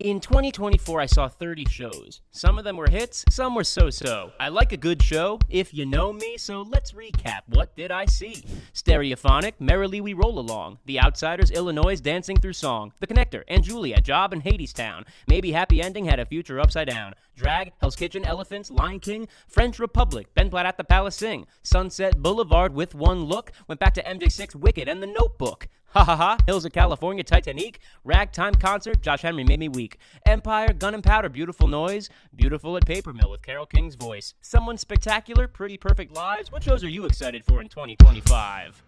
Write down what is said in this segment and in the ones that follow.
In 2024, I saw 30 shows. Some of them were hits, some were so-so. I like a good show, if you know me, so let's recap. What did I see? Stereophonic, Merrily We Roll Along. The Outsiders, Illinois, Dancing Through Song. The Connector, and Julia, Job in Hadestown. Maybe Happy Ending had a future upside down. Drag, Hell's Kitchen, Elephants, Lion King, French Republic, Ben Platt at the Palace Sing. Sunset Boulevard with One Look. Went back to MJ6, Wicked, and The Notebook. Ha ha ha, Hills of California, Titanic, Ragtime Concert, Josh Henry Made Me Weak, Empire, Gun and Powder, Beautiful Noise, Beautiful at Paper Mill with Carole King's voice, Someone Spectacular, Pretty Perfect Lives. What shows are you excited for in 2025?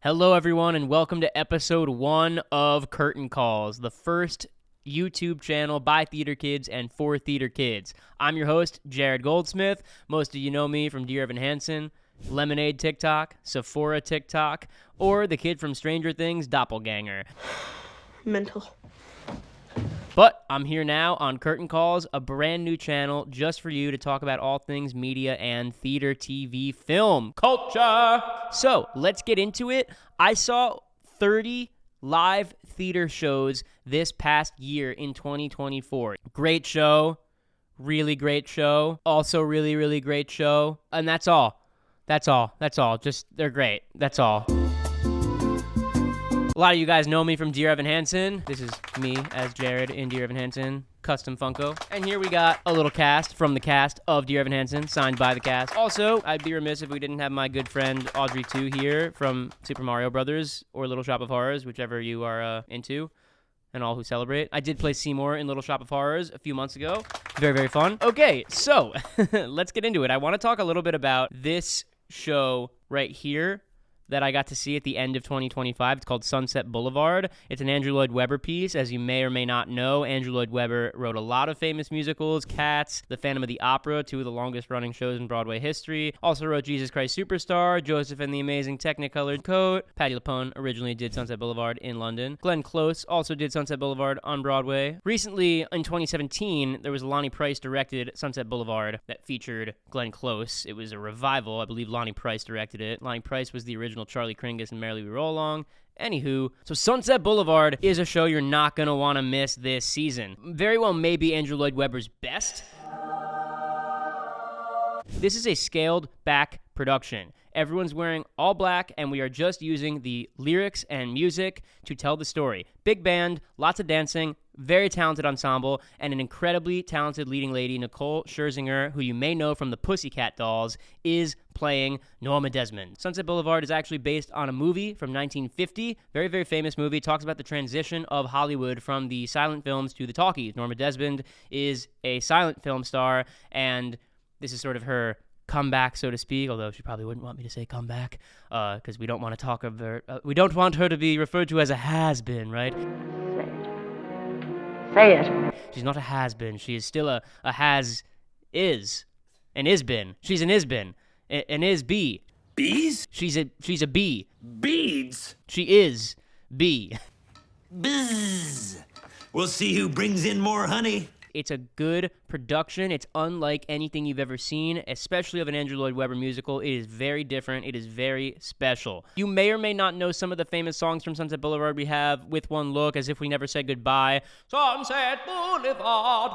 Hello everyone and welcome to episode 1 of Curtain Calls, the first YouTube channel by theater kids and for theater kids. I'm your host, Jared Goldsmith. Most of you know me from Dear Evan Hansen, Lemonade TikTok, Sephora TikTok, or the kid from Stranger Things, Doppelganger. Mental. But I'm here now on Curtain Calls, a brand new channel just for you to talk about all things media and theater, TV, film, culture. So let's get into it. I saw 30 live theater shows this past year in 2024. Great show, really great show, also really, really great show, and that's all. That's all. Just, they're great. That's all. A lot of you guys know me from Dear Evan Hansen. This is me as Jared in Dear Evan Hansen, custom Funko. And here we got a little cast from the cast of Dear Evan Hansen, signed by the cast. Also, I'd be remiss if we didn't have my good friend Audrey 2 here from Super Mario Brothers or Little Shop of Horrors, whichever you are into. And all who celebrate. I did play Seymour in Little Shop of Horrors a few months ago. Very, very fun. Okay, so let's get into it. I want to talk a little bit about this show right here that I got to see at the end of 2025. It's called Sunset Boulevard. It's an Andrew Lloyd Webber piece. As you may or may not know, Andrew Lloyd Webber wrote a lot of famous musicals, Cats, The Phantom of the Opera, 2 of the longest-running shows in Broadway history. Also wrote Jesus Christ Superstar, Joseph and the Amazing Technicolored Coat. Patti LuPone originally did Sunset Boulevard in London. Glenn Close also did Sunset Boulevard on Broadway. Recently, in 2017, there was a Lonnie Price-directed Sunset Boulevard that featured Glenn Close. It was a revival. I believe Lonnie Price directed it. Lonnie Price was the original Charlie Kringus and Merrily We Roll Along. Anywho, so Sunset Boulevard is a show you're not going to want to miss this season. Very well may be Andrew Lloyd Webber's best. This is a scaled-back production. Everyone's wearing all black, and we are just using the lyrics and music to tell the story. Big band, lots of dancing, very talented ensemble, and an incredibly talented leading lady, Nicole Scherzinger, who you may know from the Pussycat Dolls, is playing Norma Desmond. Sunset Boulevard is actually based on a movie from 1950, very, very famous movie. It talks about the transition of Hollywood from the silent films to the talkies. Norma Desmond is a silent film star, and this is sort of her comeback, so to speak, although she probably wouldn't want me to say comeback, because we don't want to talk of her, we don't want her to be referred to as a has-been, right? Say it. She's not a has-been. She is still a has-is, an is-been. She's an is-been, an is-be. Bees? She's a bee. Beads? She is bee. Bzzz. We'll see who brings in more honey. It's a good production. It's unlike anything you've ever seen, especially of an Andrew Lloyd Webber musical. It is very different. It is very special. You may or may not know some of the famous songs from Sunset Boulevard. We have With One Look, As If We Never Said Goodbye, Sunset Boulevard.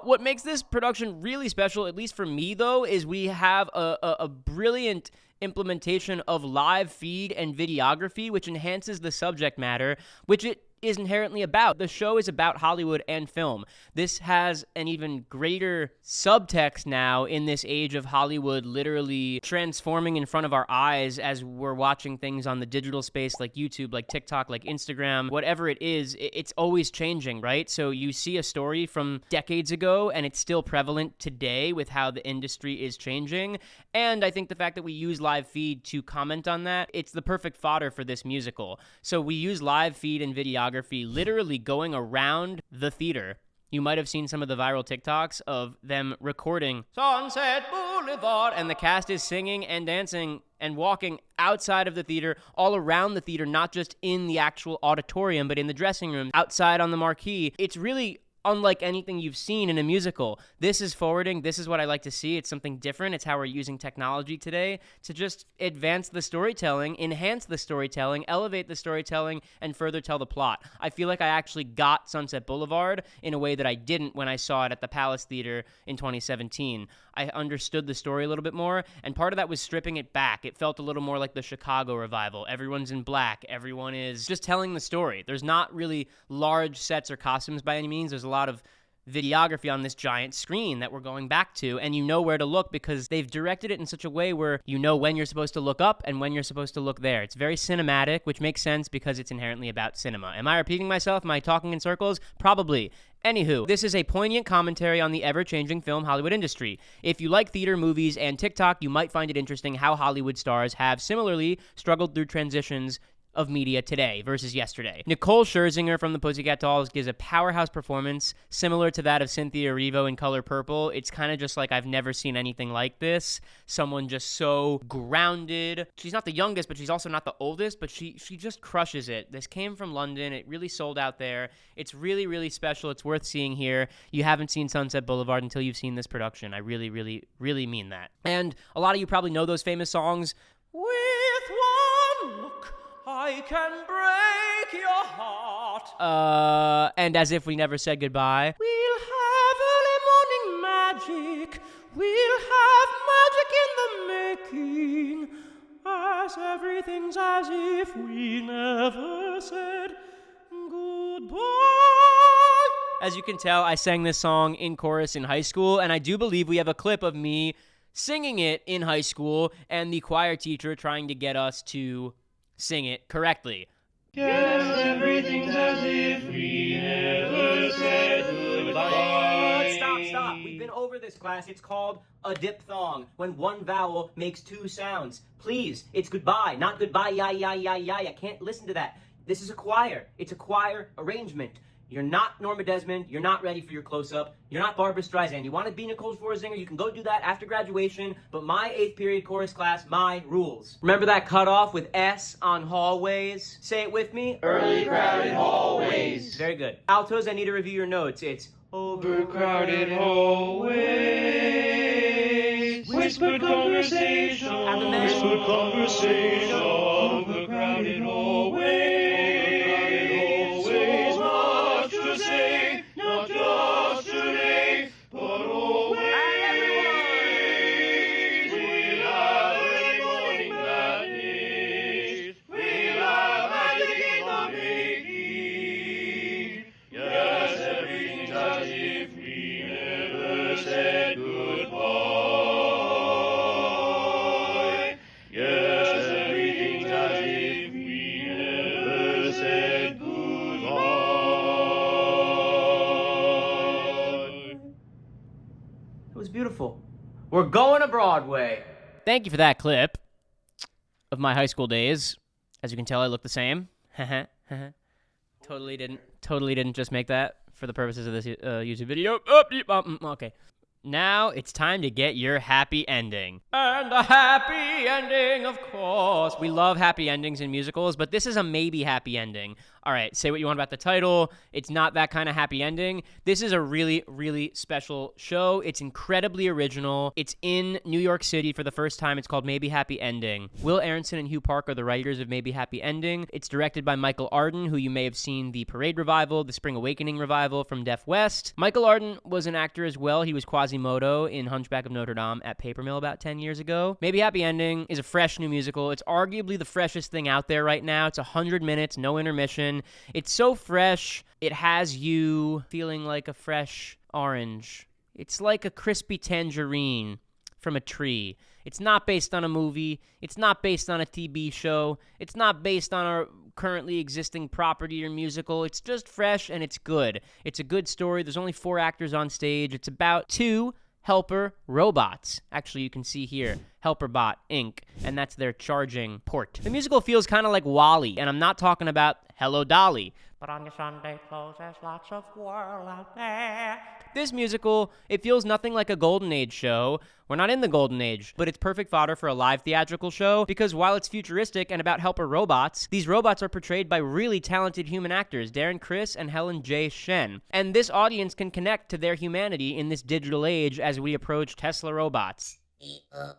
What makes this production really special, at least for me, though, is we have a brilliant implementation of live feed and videography, which enhances the subject matter, which it is inherently about. The show is about Hollywood and film. This has an even greater subtext now in this age of Hollywood literally transforming in front of our eyes as we're watching things on the digital space like YouTube, like TikTok, like Instagram, whatever it is, it's always changing, right? So you see a story from decades ago and it's still prevalent today with how the industry is changing. And I think the fact that we use live feed to comment on that, it's the perfect fodder for this musical. So we use live feed and videography literally going around the theater. You might have seen some of the viral TikToks of them recording Sunset Boulevard, and the cast is singing and dancing and walking outside of the theater, all around the theater, not just in the actual auditorium, but in the dressing room, outside on the marquee. It's really unlike anything you've seen in a musical. This is forwarding. This is what I like to see. It's something different. It's how we're using technology today to just advance the storytelling, enhance the storytelling, elevate the storytelling, and further tell the plot. I feel like I actually got Sunset Boulevard in a way that I didn't when I saw it at the Palace Theater in 2017. I understood the story a little bit more, and part of that was stripping it back. It felt a little more like the Chicago revival. Everyone's in black. Everyone is just telling the story. There's not really large sets or costumes by any means. There's a lot of videography on this giant screen that we're going back to, and you know where to look because they've directed it in such a way where you know when you're supposed to look up and when you're supposed to look there. It's very cinematic, which makes sense because it's inherently about cinema. Am I repeating myself? Am I talking in circles? Probably. Anywho, this is a poignant commentary on the ever-changing film Hollywood industry. If you like theater, movies, and TikTok, you might find it interesting how Hollywood stars have similarly struggled through transitions of media today versus yesterday. Nicole Scherzinger from the Pussycat Dolls gives a powerhouse performance similar to that of Cynthia Erivo in Color Purple. It's kind of just like I've never seen anything like this. Someone just so grounded. She's not the youngest, but she's also not the oldest, but she just crushes it. This came from London. It really sold out there. It's really, really special. It's worth seeing here. You haven't seen Sunset Boulevard until you've seen this production. I really, really, really mean that. And a lot of you probably know those famous songs. With one look, I can break your heart. And As If We Never Said Goodbye. We'll have early morning magic. We'll have magic in the making. As everything's as if we never said goodbye. As you can tell, I sang this song in chorus in high school, and I do believe we have a clip of me singing it in high school and the choir teacher trying to get us to sing it correctly. Yes, everything's as if we never said goodbye. Stop. We've been over this, class. It's called a diphthong, when one vowel makes two sounds. Please, it's goodbye, not goodbye, I can't listen to that. This is a choir. It's a choir arrangement. You're not Norma Desmond. You're not ready for your close-up. You're not Barbara Streisand. You want to be Nicole Scherzinger? You can go do that after graduation, but my 8th period chorus class, my rules. Remember that cutoff with S on hallways? Say it with me. Early crowded hallways. Very good. Altos, I need to review your notes. It's Overcrowded hallways. Whispered conversation. And the men. Whispered conversation. Overcrowded hallways. Not just today, but always. We'll have early morning matinee. We'll have magic in the making. Yes, everything's as if we never said goodbye. Yes, everything's as if we never said goodbye. It was beautiful. We're going to Broadway. Thank you for that clip of my high school days. As you can tell, I look the same. Totally didn't just make that for the purposes of this YouTube video. Okay. Now it's time to get your happy ending. And a happy ending, of course. We love happy endings in musicals, but this is a maybe happy ending. All right, say what you want about the title. It's not that kind of happy ending. This is a really, really special show. It's incredibly original. It's in New York City for the first time. It's called Maybe Happy Ending. Will Aronson and Hugh Park are the writers of Maybe Happy Ending. It's directed by Michael Arden, who you may have seen the Parade revival, the Spring Awakening revival from Deaf West. Michael Arden was an actor as well. He was Quasimodo in Hunchback of Notre Dame at Paper Mill about 10 years ago. Maybe Happy Ending is a fresh new musical. It's arguably the freshest thing out there right now. It's 100 minutes, no intermission. It's so fresh, it has you feeling like a fresh orange. It's like a crispy tangerine from a tree. It's not based on a movie. It's not based on a TV show. It's not based on a currently existing property or musical. It's just fresh and it's good. It's a good story. There's only 4 actors on stage. It's about 2 helper robots. Actually, you can see here HelperBot Inc., and that's their charging port. The musical feels kind of like WALL-E, and I'm not talking about Hello Dolly. But on your Sunday clothes, there's lots of world out there. This musical, it feels nothing like a Golden Age show. We're not in the Golden Age, but it's perfect fodder for a live theatrical show because while it's futuristic and about helper robots, these robots are portrayed by really talented human actors, Darren Criss and Helen J. Shen. And this audience can connect to their humanity in this digital age as we approach Tesla robots.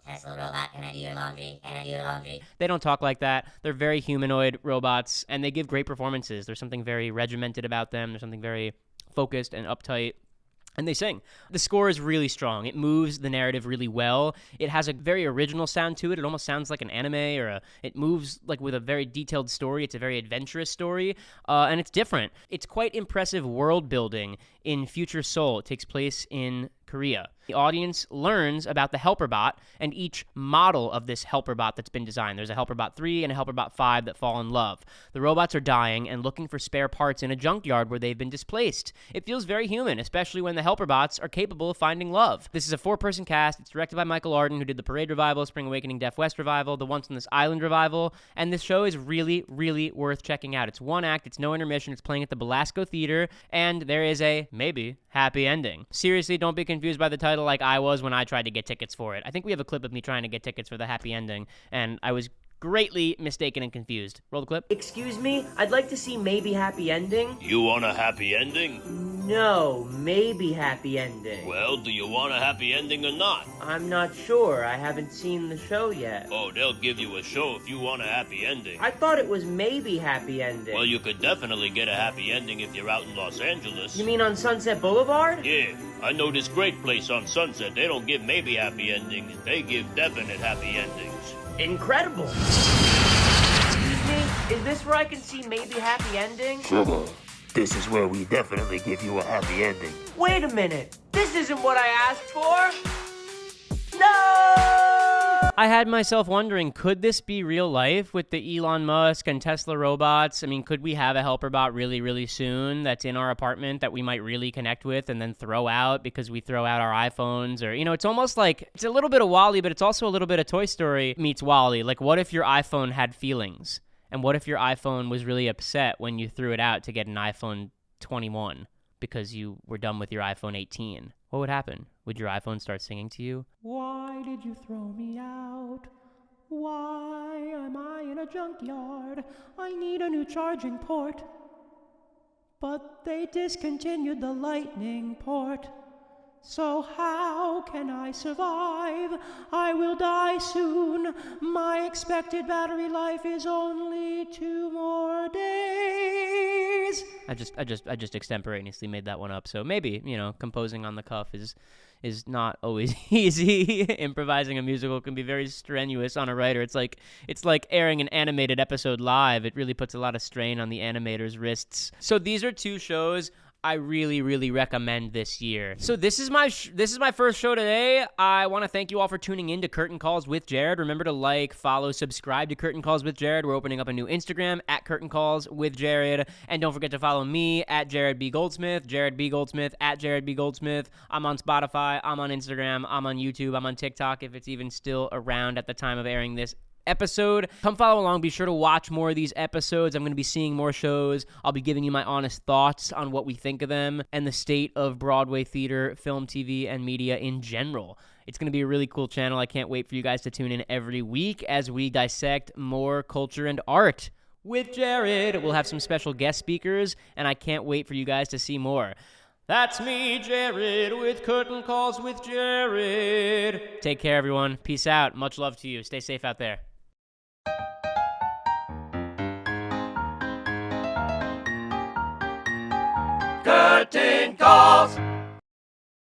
Tesla robot, can I do your laundry? Can I do your laundry? They don't talk like that. They're very humanoid robots, and they give great performances. There's something very regimented about them. There's something very focused and uptight. And they sing. The score is really strong. It moves the narrative really well. It has a very original sound to it. It almost sounds like an anime, or it moves like with a very detailed story. It's a very adventurous story, and it's different. It's quite impressive world building in Future Seoul. It takes place in Korea. The audience learns about the HelperBot and each model of this HelperBot that's been designed. There's a HelperBot 3 and a HelperBot 5 that fall in love. The robots are dying and looking for spare parts in a junkyard where they've been displaced. It feels very human, especially when the HelperBots are capable of finding love. This is a 4-person cast. It's directed by Michael Arden, who did the Parade Revival, Spring Awakening, Deaf West Revival, the Once on This Island Revival, and this show is really, really worth checking out. It's one act, it's no intermission, it's playing at the Belasco Theater, and there is a, maybe, happy ending. Seriously, don't be confused by the title like I was when I tried to get tickets for it. I think we have a clip of me trying to get tickets for the happy ending, and I was greatly mistaken and confused. Roll the clip. Excuse me, I'd like to see maybe happy ending. You want a happy ending? No, maybe happy ending. Well, do you want a happy ending or not? I'm not sure. I haven't seen the show yet. Oh, they'll give you a show if you want a happy ending. I thought it was maybe happy ending. Well, you could definitely get a happy ending if you're out in Los Angeles. You mean on Sunset Boulevard? Yeah, I know this great place on Sunset. They don't give maybe happy endings. They give definite happy endings. Incredible. Excuse me, is this where I can see maybe happy ending? Sugar, this is where we definitely give you a happy ending. Wait a minute. This isn't what I asked for. No! I had myself wondering, could this be real life with the Elon Musk and Tesla robots? I mean, could we have a HelperBot really, really soon that's in our apartment that we might really connect with and then throw out because we throw out our iPhones? Or, you know, it's almost like, it's a little bit of WALL-E, but it's also a little bit of Toy Story meets WALL-E. Like, what if your iPhone had feelings? And what if your iPhone was really upset when you threw it out to get an iPhone 21 because you were done with your iPhone 18? What would happen? Would your iPhone start singing to you? Why did you throw me out? Why am I in a junkyard? I need a new charging port. But they discontinued the lightning port. So how can I survive? I will die soon. My expected battery life is only 2 more days. I just extemporaneously made that one up. So maybe, you know, composing on the cuff is not always easy. Improvising a musical can be very strenuous on a writer. It's like airing an animated episode live. It really puts a lot of strain on the animator's wrists. So these are 2 shows I really, really recommend this year. So this is my first show today. I want to thank you all for tuning in to Curtain Calls with Jared. Remember to like, follow, subscribe to Curtain Calls with Jared. We're opening up a new Instagram at Curtain Calls with Jared. And don't forget to follow me at Jared B. Goldsmith, Jared B. Goldsmith, at Jared B. Goldsmith. I'm on Spotify, I'm on Instagram, I'm on YouTube, I'm on TikTok if it's even still around at the time of airing this episode. Come follow along. Be sure to watch more of these episodes. I'm going to be seeing more shows. I'll be giving you my honest thoughts on what we think of them and the state of Broadway theater, film, TV, and media in general. It's going to be a really cool channel. I can't wait for you guys to tune in every week as we dissect more culture and art with Jared. We'll have some special guest speakers, and I can't wait for you guys to see more. That's me, Jared, with Curtain Calls with Jared. Take care, everyone. Peace out. Much love to you. Stay safe out there. Curtain Calls.